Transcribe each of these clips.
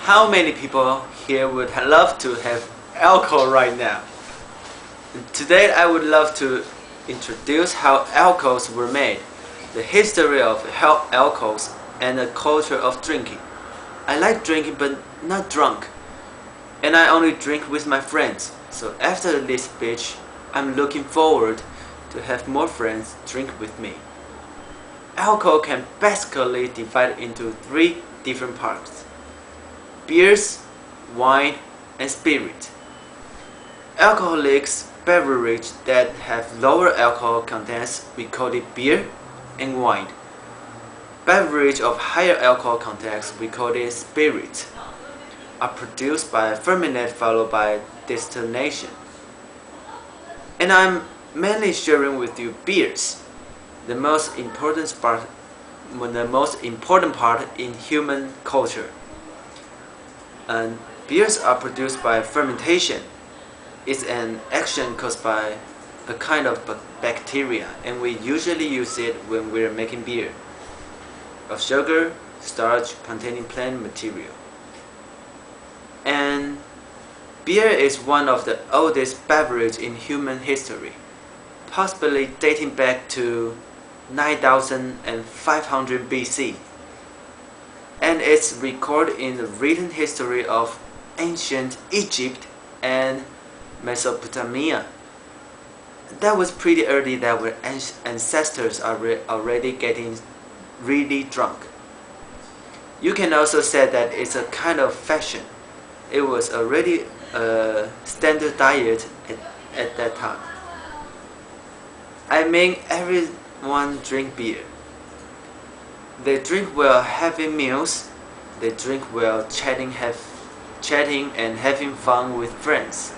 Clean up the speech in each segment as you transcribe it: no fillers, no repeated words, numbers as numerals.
How many people here would love to have alcohol right now? Today I would love to introduce how alcohols were made, the history of alcohols, and the culture of drinking. I like drinking but not drunk, and I only drink with my friends. So after this speech, I'm looking forward to have more friends drink with me. Alcohol can basically divide into three different parts: beers, wine, and spirit. Alcoholic beverages that have lower alcohol contents, we call it beer and wine. Beverages of higher alcohol contents, we call it spirit, are produced by fermentation followed by distillation. And I'm mainly sharing with you beers, the most important part in human culture. And beers are produced by fermentation. It's an action caused by a kind of bacteria, and we usually use it when we're making beer of sugar, starch containing plant material. And beer is one of the oldest beverages in human history, possibly dating back to 9500 BC. And it's recorded in the written history of ancient Egypt and Mesopotamia. That was pretty early, that our ancestors are already getting really drunk. You can also say that it's a kind of fashion. It was already a standard diet at that time. I mean, everyone drink beer. They drink while having meals. They drink while chatting and having fun with friends.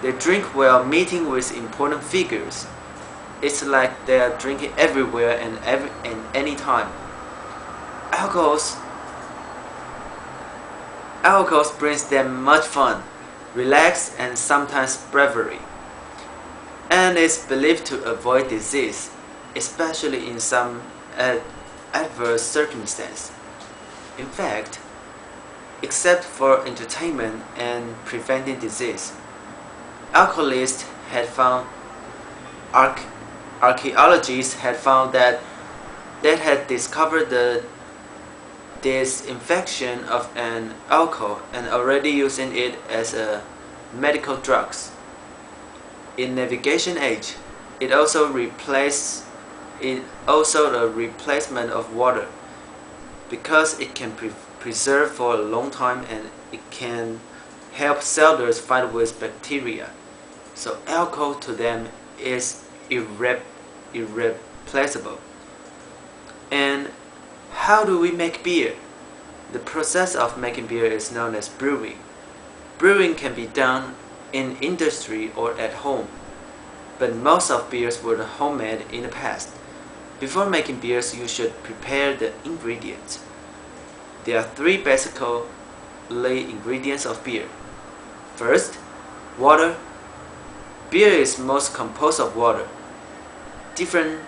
They drink while meeting with important figures. It's like they are drinking everywhere and any time. Alcohols brings them much fun, relax, and sometimes bravery. And is believed to avoid disease, especially in some adverse circumstances. In fact, except for entertainment and preventing disease, alcoholists had found archaeologists had found that they had discovered the disinfection of an alcohol and already using it as a medical drugs. In navigation age, it also the replacement of water, because it can preserve for a long time and it can help sailors fight with bacteria. So alcohol to them is irreplaceable. And how do we make beer? The process of making beer is known as brewing. Brewing can be done in industry or at home, but most of beers were homemade in the past. Before making beers, you should prepare the ingredients. There are three basic ingredients of beer. First, water. Beer is most composed of water. Different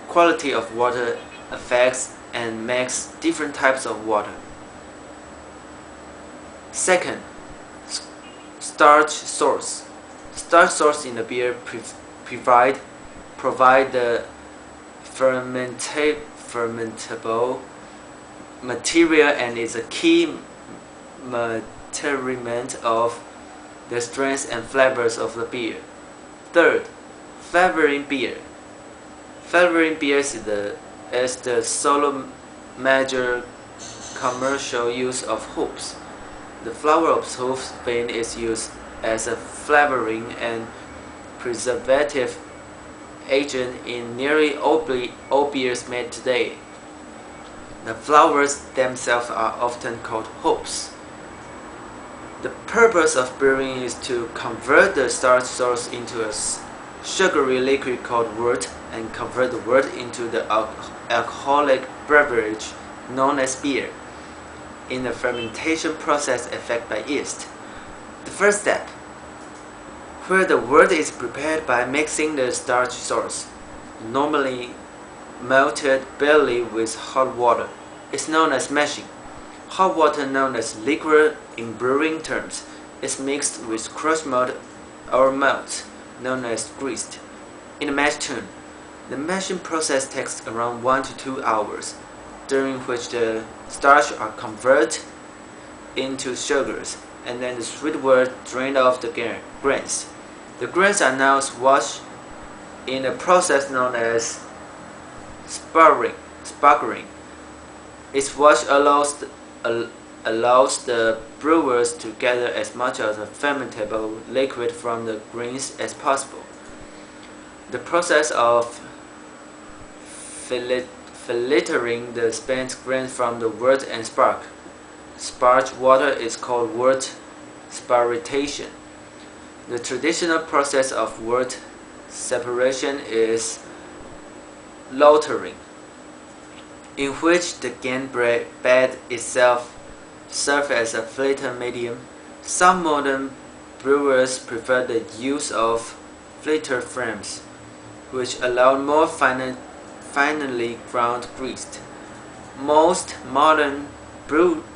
quality of water affects and makes different types of water. Second, starch source. Starch source in the beer provide the fermentable material and is a key determinant of the strength and flavors of the beer. Third, flavoring beer. Flavoring beer is the sole major commercial use of hops. The flower of hops bean is used as a flavoring and preservative agent in nearly all beers made today. The flowers themselves are often called hops. The purpose of brewing is to convert the starch source into a sugary liquid called wort and convert the wort into the alcoholic beverage known as beer in the fermentation process affected by yeast. The first step, where the wort is prepared by mixing the starch source, normally melted barley with hot water, is known as mashing. Hot water, known as liquor in brewing terms, is mixed with crushed malt or malt, known as grist, in a mash tun. The mashing process takes around 1 to 2 hours, during which the starch are converted into sugars, and then the sweet wort drained off the grains. The grains are now washed in a process known as sparkling. Its wash allows the brewers to gather as much of the fermentable liquid from the grains as possible. The process of filtering the spent grains from the wort and sparge water is called wort sparitation. The traditional process of wort separation is lautering, in which the grain bed itself serves as a filter medium. Some modern brewers prefer the use of filter frames, which allow more finely ground grist. Most modern breweries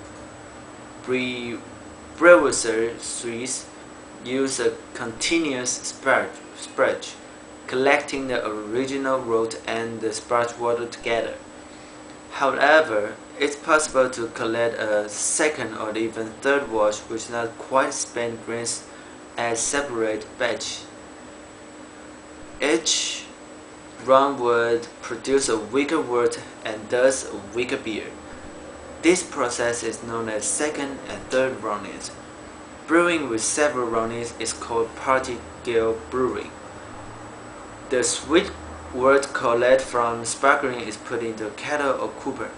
use a continuous sparge, collecting the original wort and the sparge water together. However, it's possible to collect a second or even third wash which not quite spent grains as separate batch. Each run would produce a weaker wort and thus a weaker beer. This process is known as second and third runnings. Brewing with several runnings is called party-gale brewing. The sweet wort collected from sparkling is put into a kettle or cooper,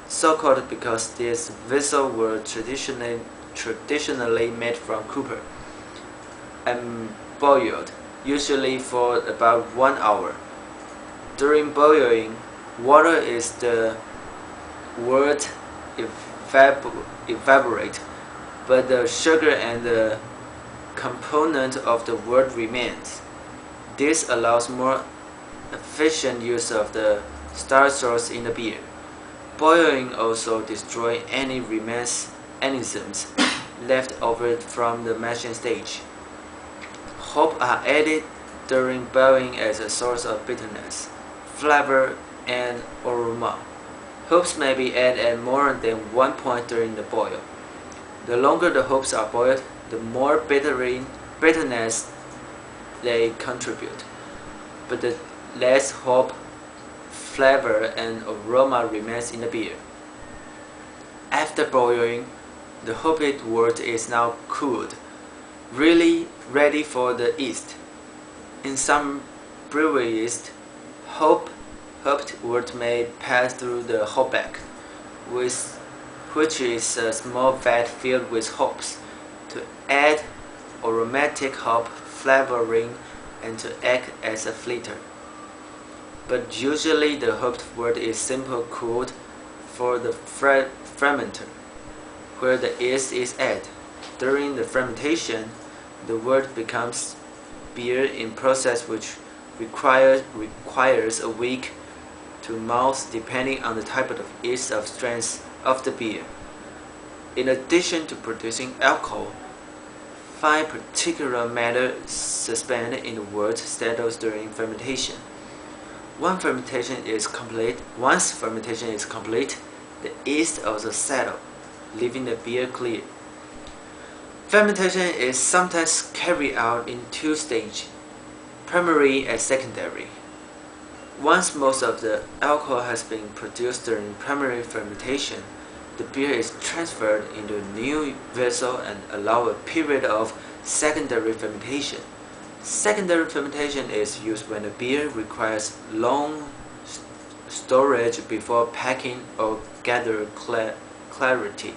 so called because these vessels were traditionally made from copper, and boiled, usually for about 1 hour. During boiling, water is the wort evaporate, but the sugar and the component of the wort remains. This allows more efficient use of the starch source in the beer. Boiling also destroys any remains enzymes left over from the mashing stage. Hops are added during boiling as a source of bitterness, flavor, and aroma. Hops may be added at more than one point during the boil. The longer the hops are boiled, the more bitterness they contribute, but the less hop flavor and aroma remains in the beer. After boiling, the hopped wort is now cooled, really ready for the yeast. In some breweries, hopped wort may pass through the hopback, which is a small vat filled with hops, to add aromatic hop flavoring and to act as a filter. But usually the hopped wort is simply cooled for the fermenter, where the yeast is added. During the fermentation, the wort becomes beer in process which requires a week to months depending on the type of yeast of strength of the beer. In addition to producing alcohol, fine particulate matter suspended in the wort settles during fermentation. Once fermentation is complete, the yeast also settles, leaving the beer clear. Fermentation is sometimes carried out in two stages, primary and secondary. Once most of the alcohol has been produced during primary fermentation, the beer is transferred into a new vessel and allow a period of secondary fermentation. Secondary fermentation is used when the beer requires long storage before packing or gather clarity.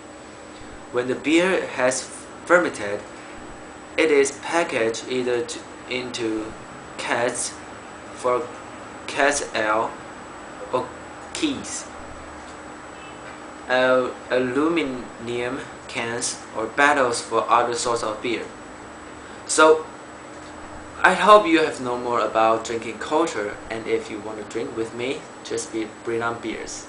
When the beer has fermented, it is packaged either into casks for cask ale or kegs, aluminum cans, or bottles for other sorts of beer. So, I hope you have known more about drinking culture, and if you want to drink with me, just bring on beers.